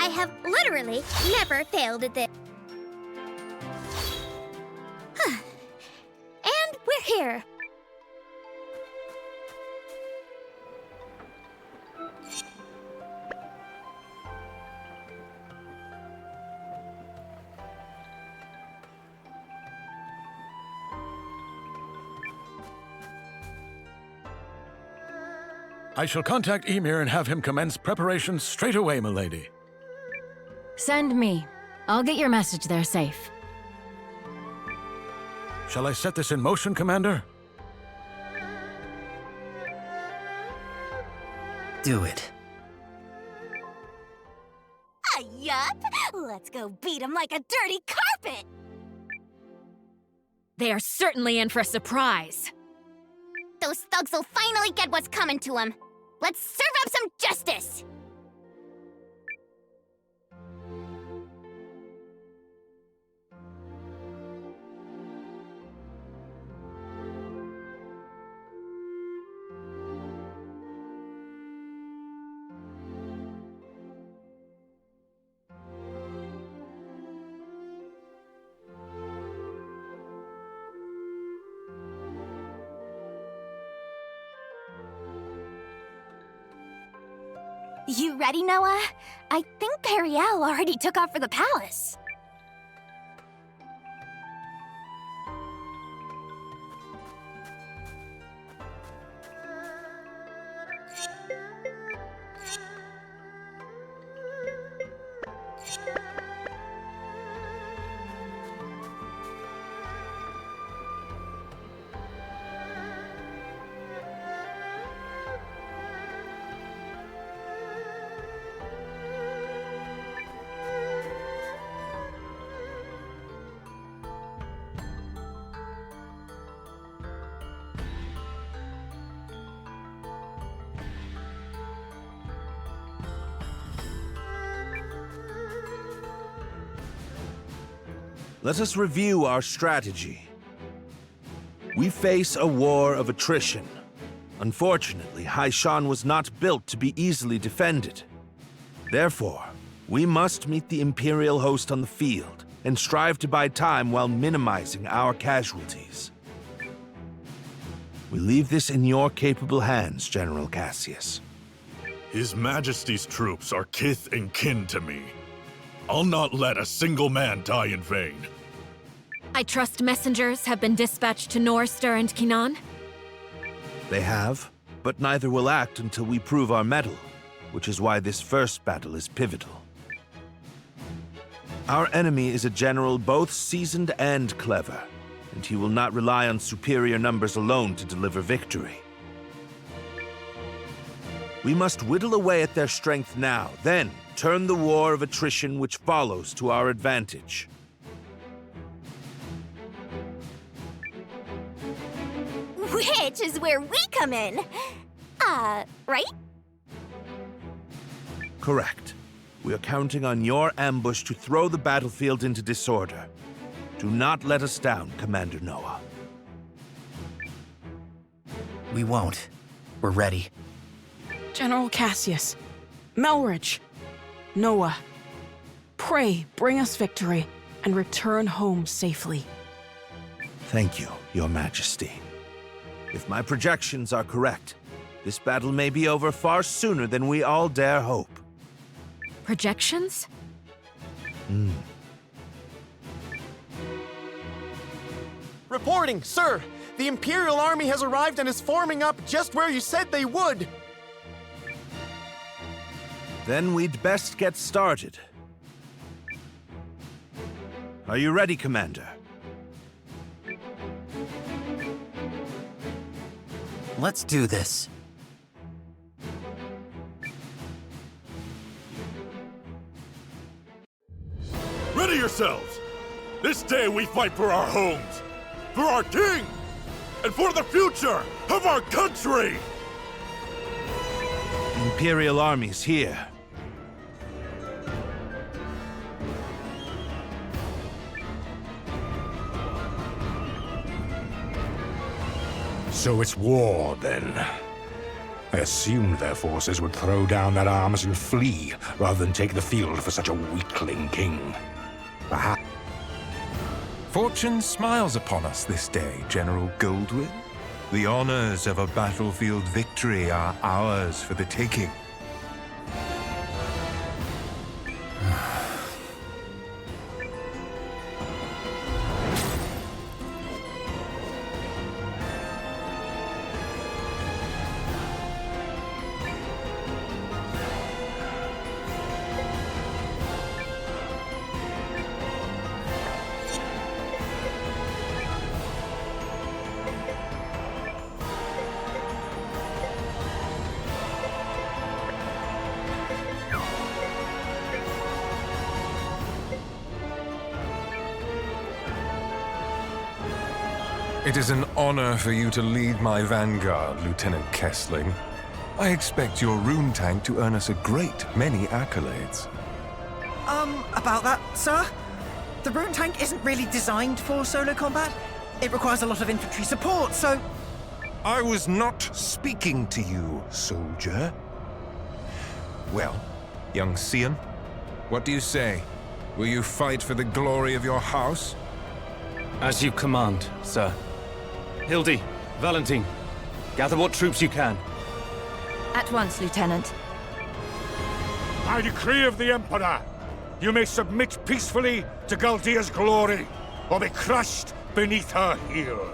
I have literally never failed at this. And we're here. I shall contact Ymir and have him commence preparations straight away, milady. Send me. I'll get your message there safe. Shall I set this in motion, Commander? Do it. Yup! Let's go beat him like a dirty carpet! They are certainly in for a surprise. Those thugs will finally get what's coming to them. Let's serve up some justice! You ready, Noah? I think Periel already took off for the palace. Let us review our strategy. We face a war of attrition. Unfortunately, Haishan was not built to be easily defended. Therefore, we must meet the Imperial host on the field and strive to buy time while minimizing our casualties. We leave this in your capable hands, General Cassius. His Majesty's troops are kith and kin to me. I'll not let a single man die in vain. I trust messengers have been dispatched to Norster and Kinan. They have, but neither will act until we prove our mettle, which is why this first battle is pivotal. Our enemy is a general both seasoned and clever, and he will not rely on superior numbers alone to deliver victory. We must whittle away at their strength now, then turn the war of attrition which follows to our advantage. Which is where we come in. Right? Correct. We are counting on your ambush to throw the battlefield into disorder. Do not let us down, Commander Noah. We won't. We're ready. General Cassius, Melridge, Noah, pray bring us victory and return home safely. Thank you, Your Majesty. If my projections are correct, this battle may be over far sooner than we all dare hope. Projections? Reporting, sir! The Imperial Army has arrived and is forming up just where you said they would! Then we'd best get started. Are you ready, Commander? Let's do this. Ready yourselves! This day we fight for our homes, for our king, and for the future of our country! The Imperial Army's here. So it's war, then. I assumed their forces would throw down their arms and flee, rather than take the field for such a weakling king. Perhaps... Fortune smiles upon us this day, General Goldwyn. The honors of a battlefield victory are ours for the taking. It is an honor for you to lead my vanguard, Lieutenant Kessling. I expect your rune tank to earn us a great many accolades. About that, sir? The rune tank isn't really designed for solo combat. It requires a lot of infantry support, so... I was not speaking to you, soldier. Well, young Sion, what do you say? Will you fight for the glory of your house? As you command, sir. Hildy, Valentine, gather what troops you can. At once, Lieutenant. By decree of the Emperor, you may submit peacefully to Galdia's glory, or be crushed beneath her heel.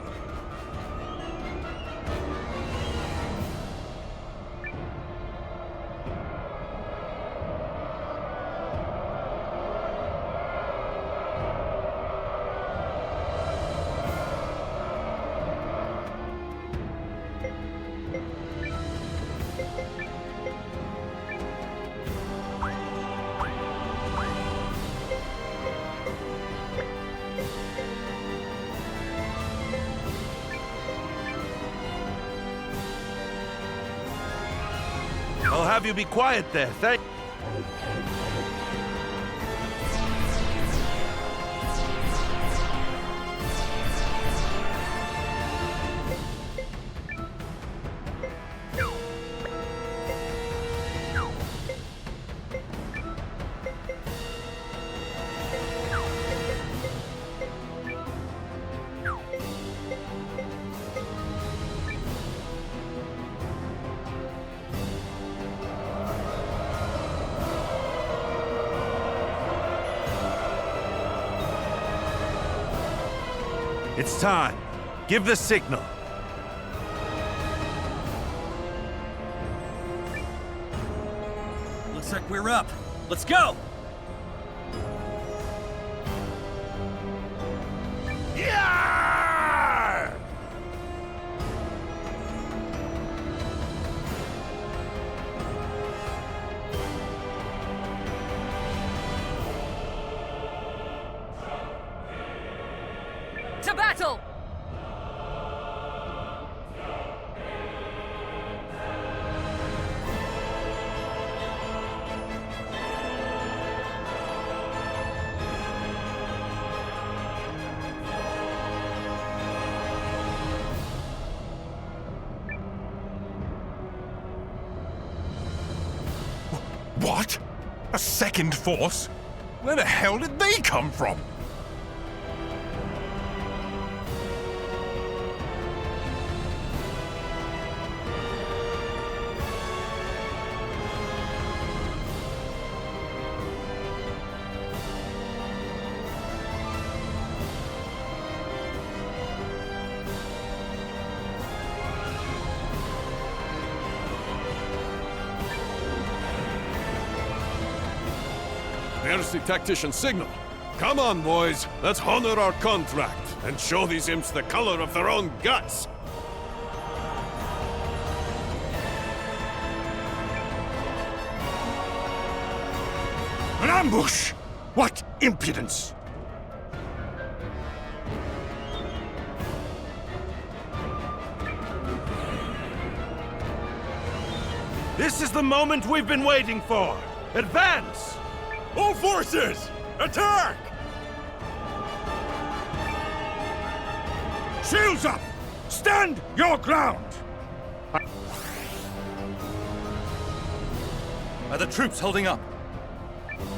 I'll have you be quiet there, thank... It's time. Give the signal. Looks like we're up. Let's go! Yeah! To battle! What? A second force? Where the hell did they come from? There's the tactician's signal. Come on, boys. Let's honor our contract and show these imps the color of their own guts. An ambush! What impudence! This is the moment we've been waiting for! Advance! All forces! Attack! Shields up! Stand your ground! Are the troops holding up?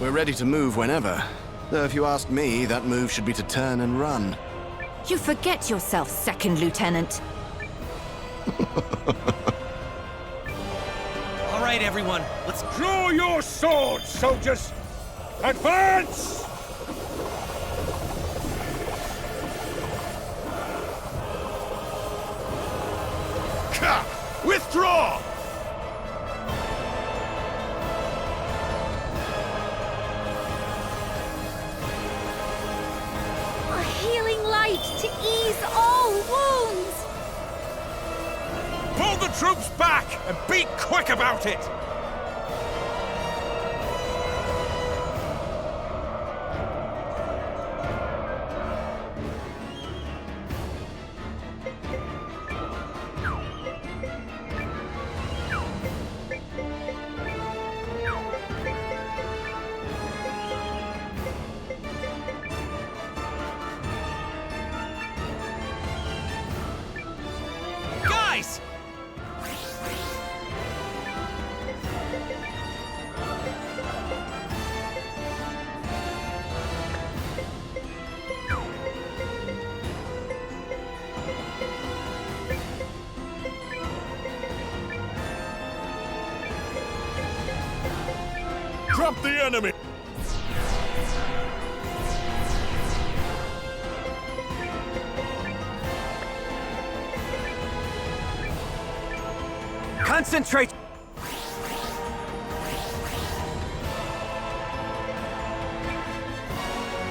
We're ready to move whenever. Though if you ask me, that move should be to turn and run. You forget yourself, Second Lieutenant. All right, everyone, let's... Draw your swords, soldiers! Advance! Withdraw! A healing light to ease all wounds! Pull the troops back and be quick about it! Guys! Drop the enemy! Concentrate!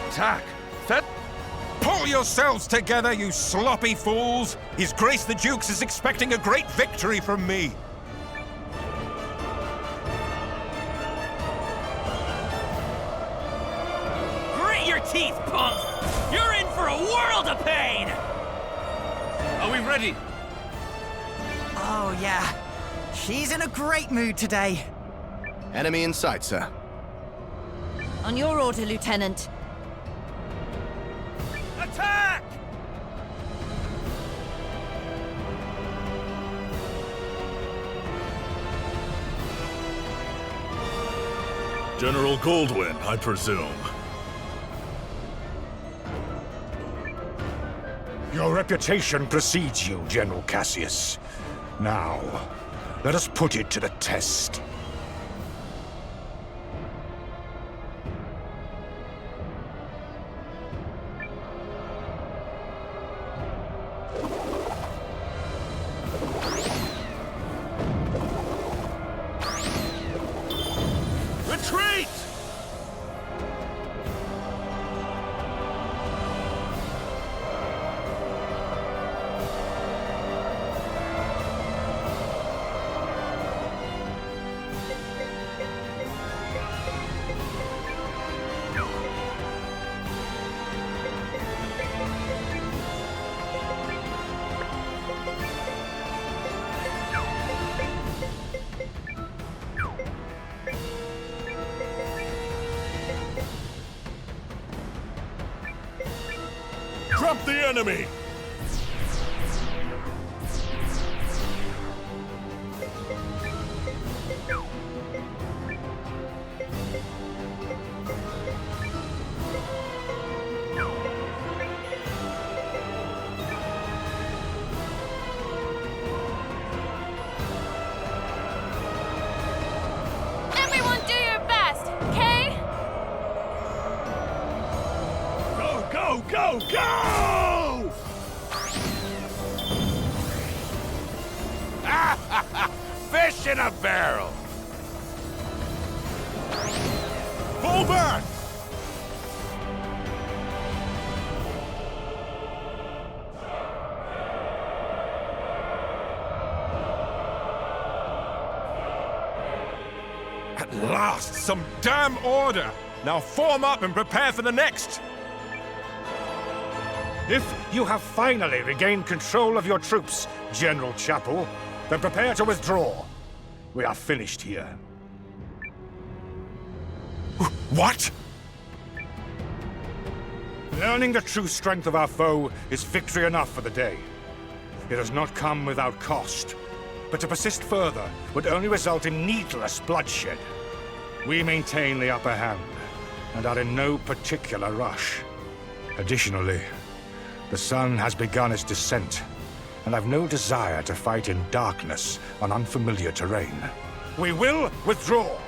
Attack! Pull yourselves together, you sloppy fools! His Grace the Dukes is expecting a great victory from me! Grit your teeth, punks! You're in for a world of pain! Are we ready? Oh, yeah. She's in a great mood today. Enemy in sight, sir. On your order, Lieutenant. Attack! General Goldwyn, I presume. Your reputation precedes you, General Cassius. Now, let us put it to the test. Retreat! Drop the enemy! Everyone do your best, okay? Go, go, go, go! Fish in a barrel! Pull back! At last, some damn order! Now form up and prepare for the next! If you have finally regained control of your troops, General Chapel, then prepare to withdraw. We are finished here. What? Learning the true strength of our foe is victory enough for the day. It has not come without cost, but to persist further would only result in needless bloodshed. We maintain the upper hand, and are in no particular rush. Additionally, the sun has begun its descent, and I've no desire to fight in darkness on unfamiliar terrain. We will withdraw.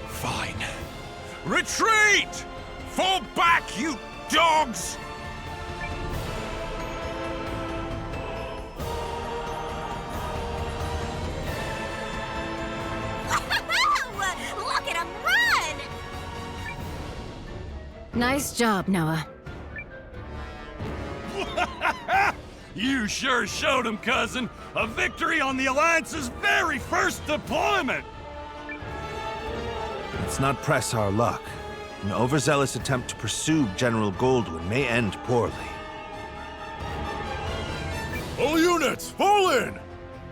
Fine. Retreat! Fall back, you dogs! Look at him run! Nice job, Noah. You sure showed him, cousin. A victory on the Alliance's very first deployment! Let's not press our luck. An overzealous attempt to pursue General Goldwyn may end poorly. All units, fall in!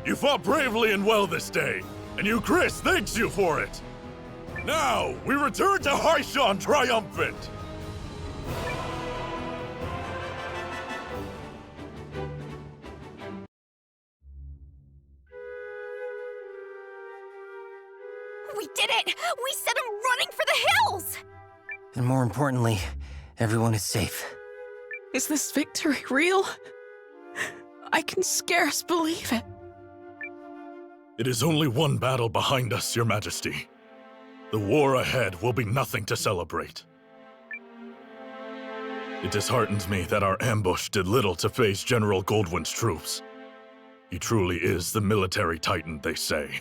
You fought bravely and well this day, and you, Chris, thanks you for it. Now, we return to Haishan triumphant! We did it! We sent him running for the hills! And more importantly, everyone is safe. Is this victory real? I can scarce believe it. It is only one battle behind us, Your Majesty. The war ahead will be nothing to celebrate. It disheartens me that our ambush did little to phase General Goldwyn's troops. He truly is the military titan, they say.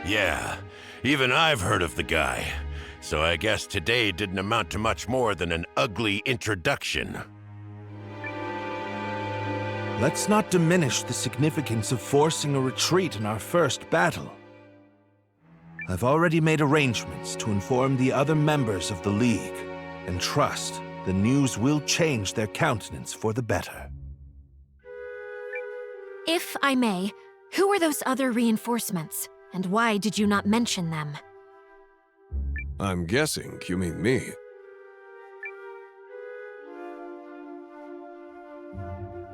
Yeah, even I've heard of the guy. So I guess today didn't amount to much more than an ugly introduction. Let's not diminish the significance of forcing a retreat in our first battle. I've already made arrangements to inform the other members of the League, and trust the news will change their countenance for the better. If I may, who are those other reinforcements, and why did you not mention them? I'm guessing you mean me.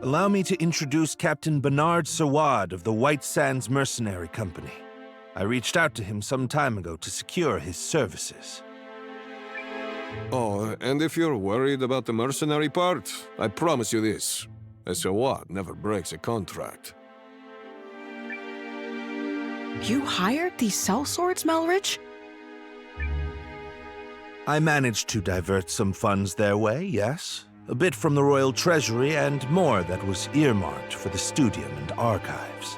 Allow me to introduce Captain Bernard Sawad of the White Sands Mercenary Company. I reached out to him some time ago to secure his services. Oh, and if you're worried about the mercenary part, I promise you this. A Sawad never breaks a contract. You hired these sellswords, Melridge? I managed to divert some funds their way, yes. A bit from the royal treasury and more that was earmarked for the studium and archives.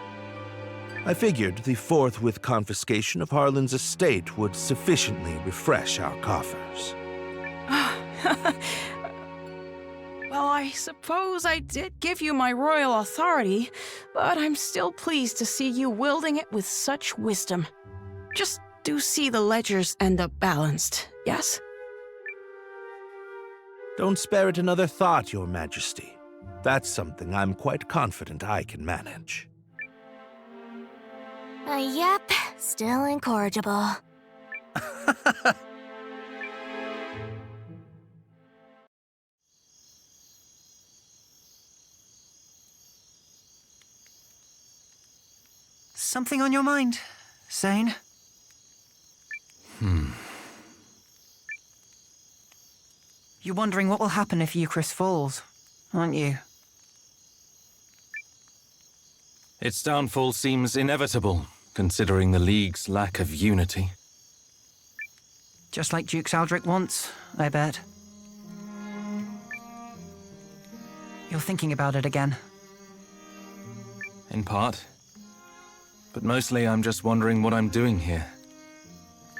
I figured the forthwith confiscation of Harlan's estate would sufficiently refresh our coffers. Well, I suppose I did give you my royal authority, but I'm still pleased to see you wielding it with such wisdom. Just do see the ledgers end up balanced, yes? Don't spare it another thought, Your Majesty. That's something I'm quite confident I can manage. Yep, still incorrigible. Something on your mind, Zane? You're wondering what will happen if Eucharist falls, aren't you? Its downfall seems inevitable, considering the League's lack of unity. Just like Duke Saldric wants, I bet. You're thinking about it again. In part. But mostly I'm just wondering what I'm doing here.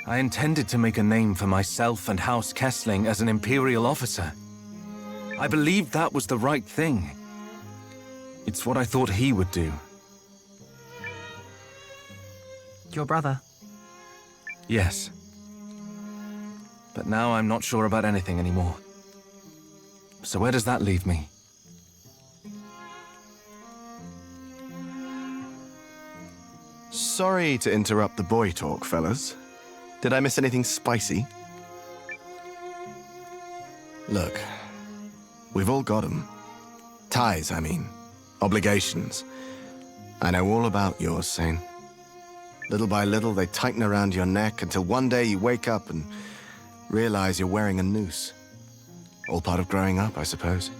I intended to make a name for myself and House Kessling as an Imperial officer. I believed that was the right thing. It's what I thought he would do. Your brother? Yes. But now I'm not sure about anything anymore. So where does that leave me? Sorry to interrupt the boy talk, fellas. Did I miss anything spicy? Look, we've all got 'em. Ties, I mean. Obligations. I know all about yours, Sane. Little by little, they tighten around your neck until one day you wake up and realize you're wearing a noose. All part of growing up, I suppose.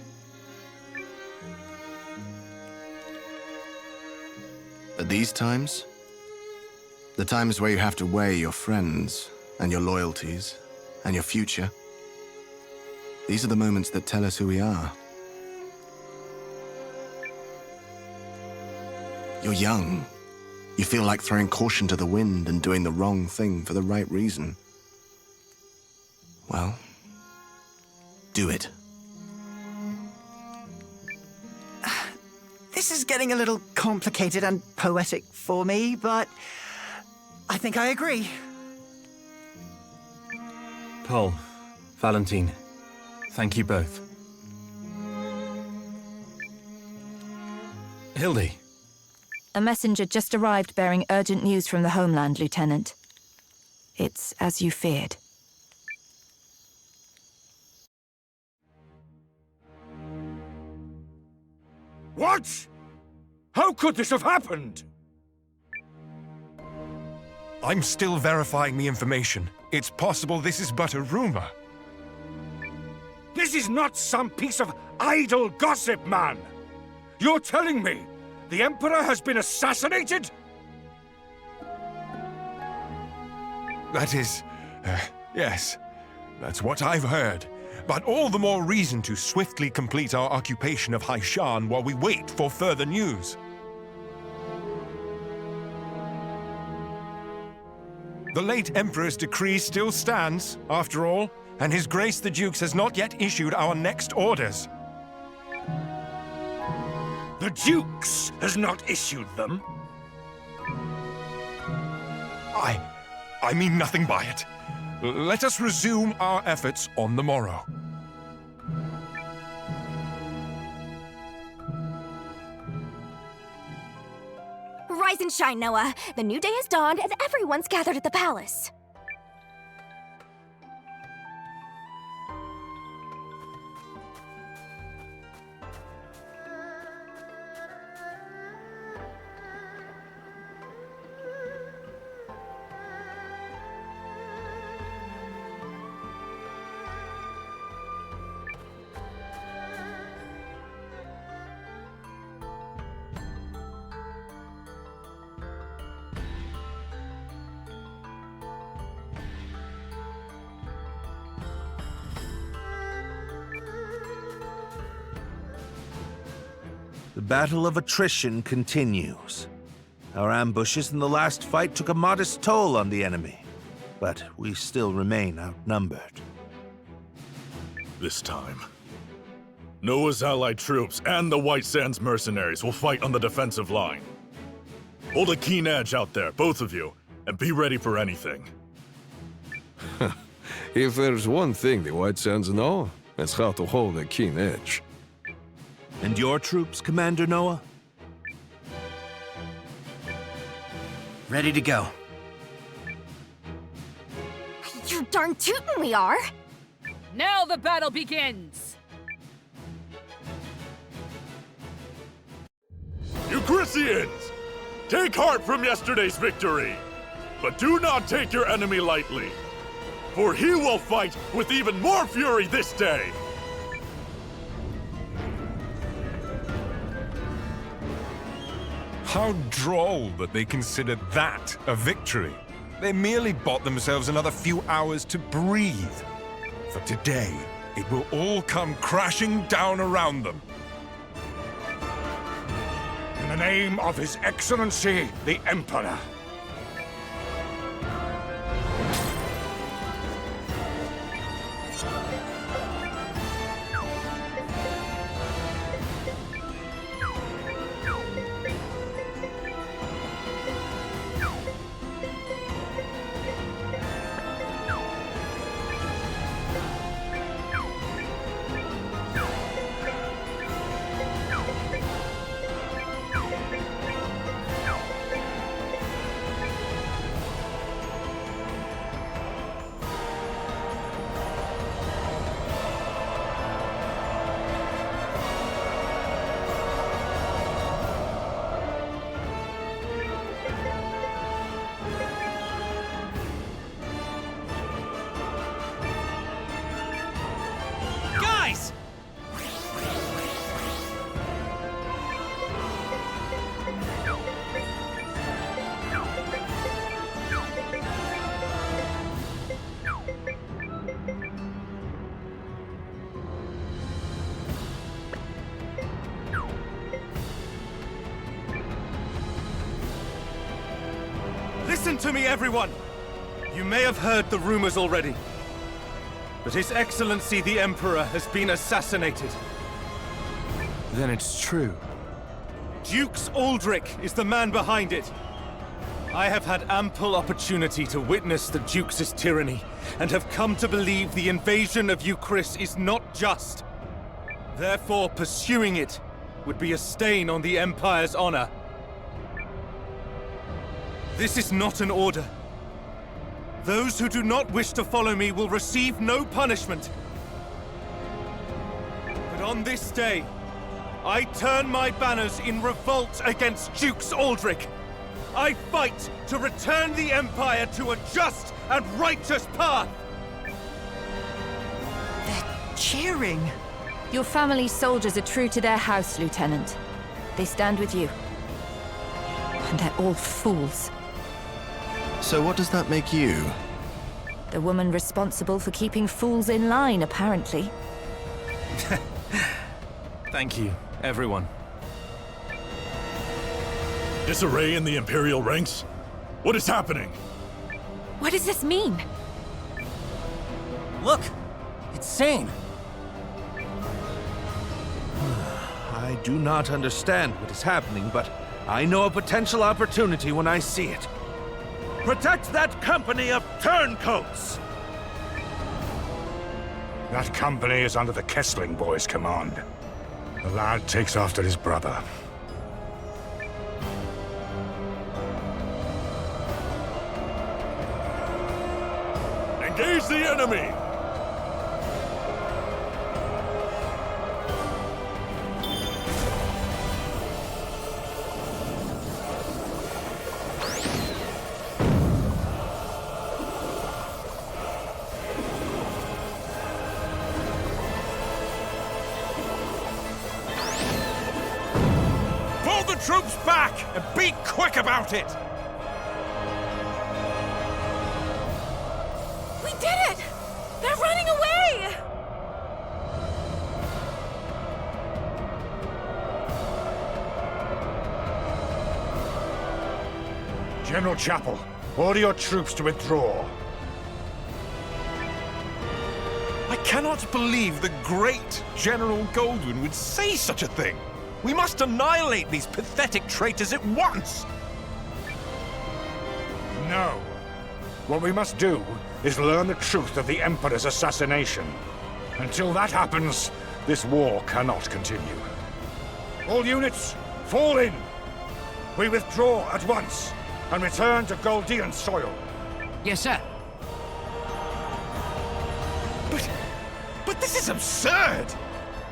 But these times, the times where you have to weigh your friends and your loyalties and your future, these are the moments that tell us who we are. You're young. You feel like throwing caution to the wind and doing the wrong thing for the right reason. Well, do it. This is getting a little complicated and poetic for me, but I think I agree. Paul, Valentine, thank you both. Hildy. A messenger just arrived bearing urgent news from the homeland, Lieutenant. It's as you feared. What? How could this have happened? I'm still verifying the information. It's possible this is but a rumor. This is not some piece of idle gossip, man! You're telling me the Emperor has been assassinated? That is... yes. That's what I've heard. But all the more reason to swiftly complete our occupation of Haishan while we wait for further news. The late Emperor's decree still stands, after all, and His Grace the Dukes has not yet issued our next orders. The Dukes has not issued them? I mean nothing by it. Let us resume our efforts on the morrow. Rise and shine, Noah. The new day has dawned and everyone's gathered at the palace. The battle of attrition continues. Our ambushes in the last fight took a modest toll on the enemy, but we still remain outnumbered. This time, Noah's allied troops and the White Sands mercenaries will fight on the defensive line. Hold a keen edge out there, both of you, and be ready for anything. If there's one thing the White Sands know, it's how to hold a keen edge. And your troops, Commander Noah? Ready to go. You darn tootin' we are! Now the battle begins! Euchrysians! Take heart from yesterday's victory! But do not take your enemy lightly, for he will fight with even more fury this day! How droll that they consider that a victory. They merely bought themselves another few hours to breathe. For today, it will all come crashing down around them. In the name of His Excellency, the Emperor. Listen to me, everyone! You may have heard the rumors already, but His Excellency the Emperor has been assassinated. Then it's true. Dukes Aldrich is the man behind it. I have had ample opportunity to witness the Duke's tyranny, and have come to believe the invasion of Euchris is not just. Therefore, pursuing it would be a stain on the Empire's honor. This is not an order. Those who do not wish to follow me will receive no punishment. But on this day, I turn my banners in revolt against Dukes Aldrich. I fight to return the Empire to a just and righteous path! They're cheering! Your family's soldiers are true to their house, Lieutenant. They stand with you. And they're all fools. So what does that make you? The woman responsible for keeping fools in line, apparently. Thank you, everyone. Disarray in the Imperial ranks? What is happening? What does this mean? Look! It's Sane! I do not understand what is happening, but I know a potential opportunity when I see it. Protect that company of turncoats! That company is under the Kessling boys' command. The lad takes after his brother. Engage the enemy! Pull the troops back and be quick about it! We did it! They're running away! General Chapel, order your troops to withdraw. I cannot believe the great General Goldwyn would say such a thing. We must annihilate these pathetic traitors at once! No. What we must do is learn the truth of the Emperor's assassination. Until that happens, this war cannot continue. All units, fall in! We withdraw at once and return to Goldean soil. Yes, sir. But this is absurd!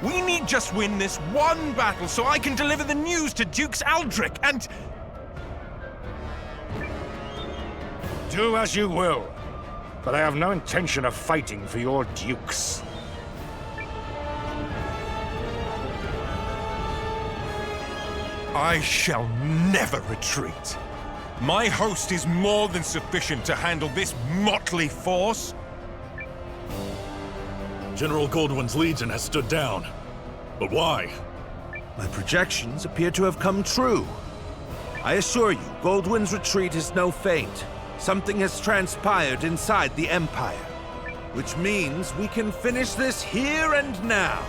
We need just win this one battle so I can deliver the news to Dukes Aldrich and... Do as you will, but I have no intention of fighting for your dukes. I shall never retreat. My host is more than sufficient to handle this motley force. General Goldwyn's legion has stood down. But why? My projections appear to have come true. I assure you, Goldwyn's retreat is no feint. Something has transpired inside the Empire, which means we can finish this here and now.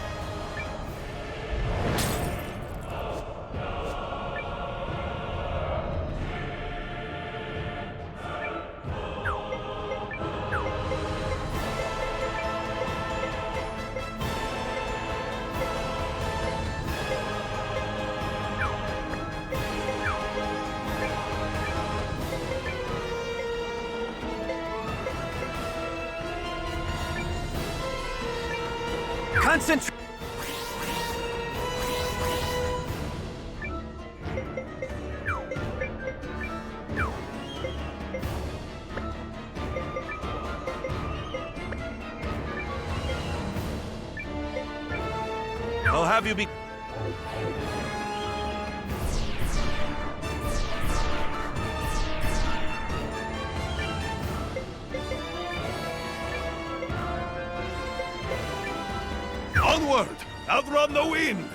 Concentrate! I'll have you be... Onward! Outrun the wind!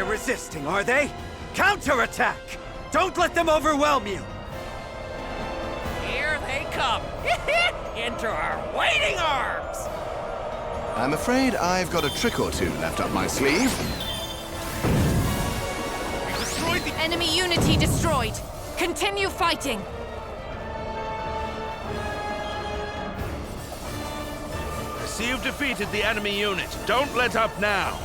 longer resisting, are they? Counterattack! Don't let them overwhelm you! Here they come! Into our waiting arms! I'm afraid I've got a trick or two left up my sleeve. We destroyed the Enemy unity destroyed. Continue fighting. I see you've defeated the enemy unit. Don't let up now.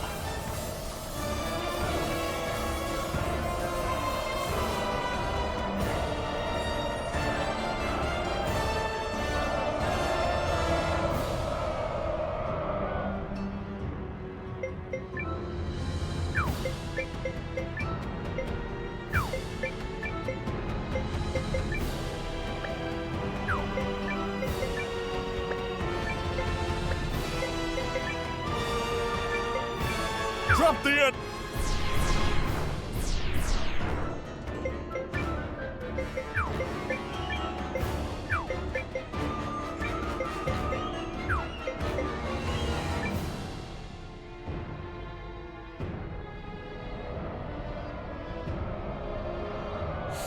Drop the end!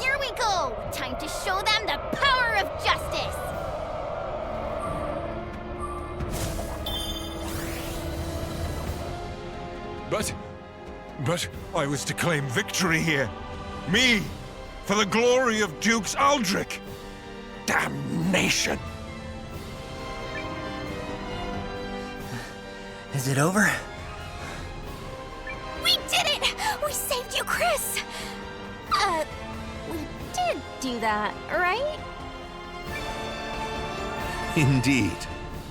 Here we go! Time to show them the power of justice! But I was to claim victory here. Me, for the glory of Dukes Aldrich. Damnation! Is it over? We did it! We saved you, Chris! We did do that, right? Indeed.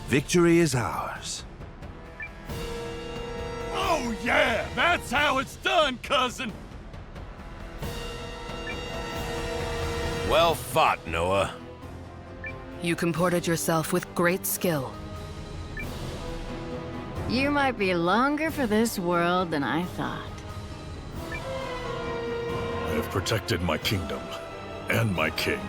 Victory is ours. Oh yeah, that's how it's done, cousin! Well fought, Noah. You comported yourself with great skill. You might be longer for this world than I thought. I have protected my kingdom and my king.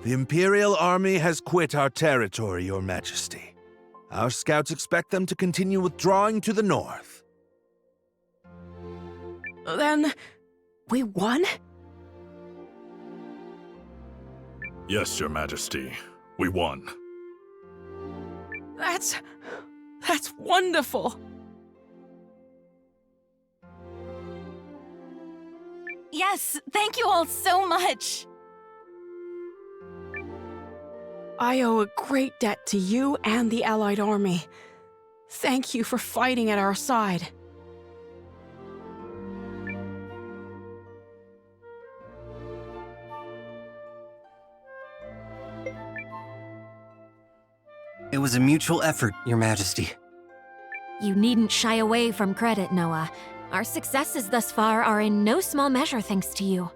The Imperial Army has quit our territory, Your Majesty. Our scouts expect them to continue withdrawing to the north. Then, we won? Yes, Your Majesty. We won. That's wonderful. Yes, thank you all so much. I owe a great debt to you and the Allied Army. Thank you for fighting at our side. It was a mutual effort, Your Majesty. You needn't shy away from credit, Noah. Our successes thus far are in no small measure thanks to you.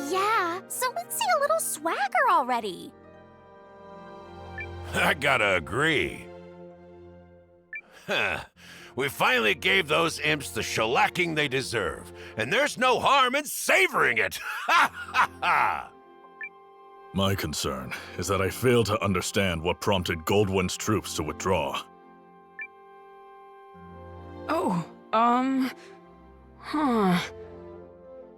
Yeah, so let's see a little swagger already. I gotta agree. Huh. We finally gave those imps the shellacking they deserve, and there's no harm in savoring it! Ha ha ha! My concern is that I fail to understand what prompted Goldwyn's troops to withdraw. Oh,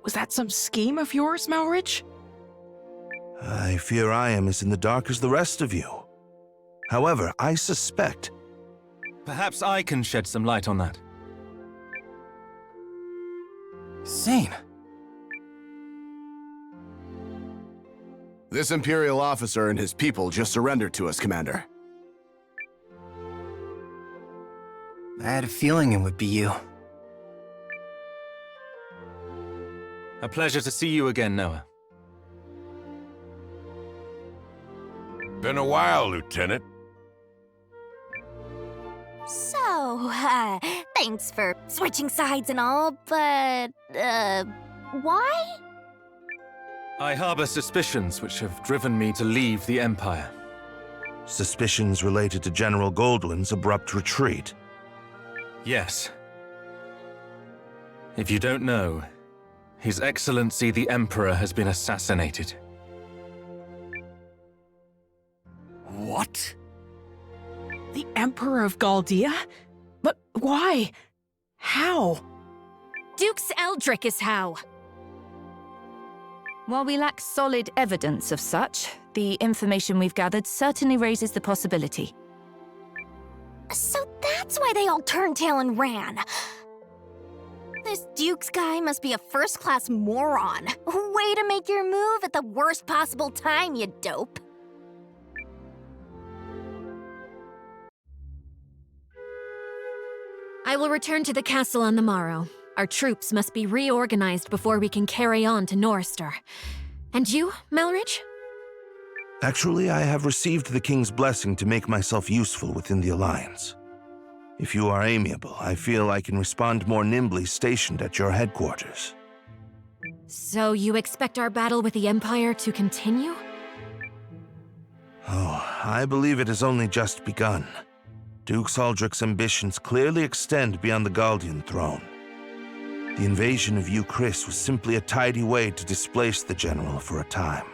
was that some scheme of yours, Malrich? I fear I am as in the dark as the rest of you. However, I suspect... Perhaps I can shed some light on that. Sane. This Imperial officer and his people just surrendered to us, Commander. I had a feeling it would be you. A pleasure to see you again, Noah. Been a while, Lieutenant. So, thanks for switching sides and all, but, why? I harbor suspicions which have driven me to leave the Empire. Suspicions related to General Goldwyn's abrupt retreat. Yes. If you don't know, His Excellency the Emperor has been assassinated. What? The Emperor of Galdia? But why? How? Dukes Eldrick is how. While we lack solid evidence of such, the information we've gathered certainly raises the possibility. So that's why they all turned tail and ran. This Dukes guy must be a first-class moron. Way to make your move at the worst possible time, you dope. I will return to the castle on the morrow. Our troops must be reorganized before we can carry on to Norrister. And you, Melridge? Actually, I have received the King's blessing to make myself useful within the Alliance. If you are amiable, I feel I can respond more nimbly stationed at your headquarters. So you expect our battle with the Empire to continue? Oh, I believe it has only just begun. Duke Aldrich's ambitions clearly extend beyond the Galdian throne. The invasion of Chris was simply a tidy way to displace the general for a time.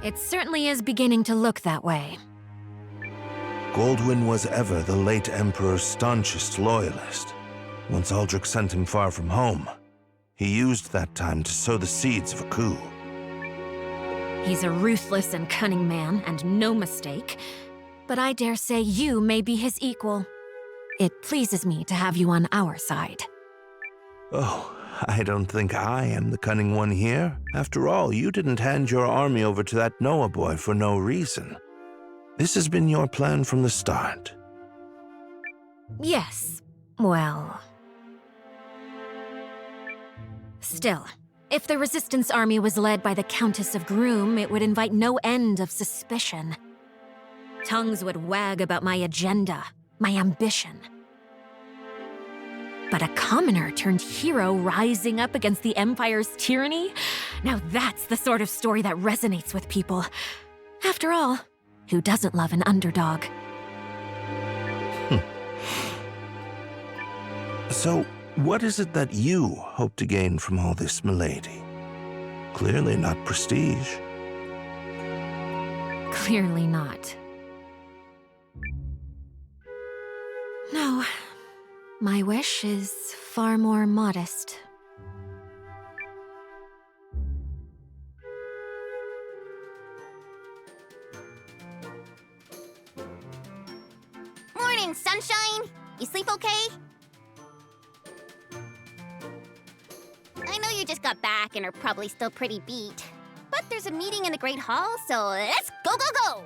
It certainly is beginning to look that way. Goldwyn was ever the late Emperor's staunchest loyalist. Once Aldrich sent him far from home, he used that time to sow the seeds of a coup. He's a ruthless and cunning man, and no mistake. But I dare say you may be his equal. It pleases me to have you on our side. Oh, I don't think I am the cunning one here. After all, you didn't hand your army over to that Noah boy for no reason. This has been your plan from the start. Yes, well... Still, if the Resistance army was led by the Countess of Groom, it would invite no end of suspicion. Tongues would wag about my agenda, my ambition. But a commoner turned hero rising up against the Empire's tyranny? Now that's the sort of story that resonates with people. After all, who doesn't love an underdog? So, what is it that you hope to gain from all this, milady? Clearly not prestige. Clearly not. No. My wish is far more modest. Morning, sunshine! You sleep okay? I know you just got back and are probably still pretty beat. But there's a meeting in the Great Hall, so let's go, go, go!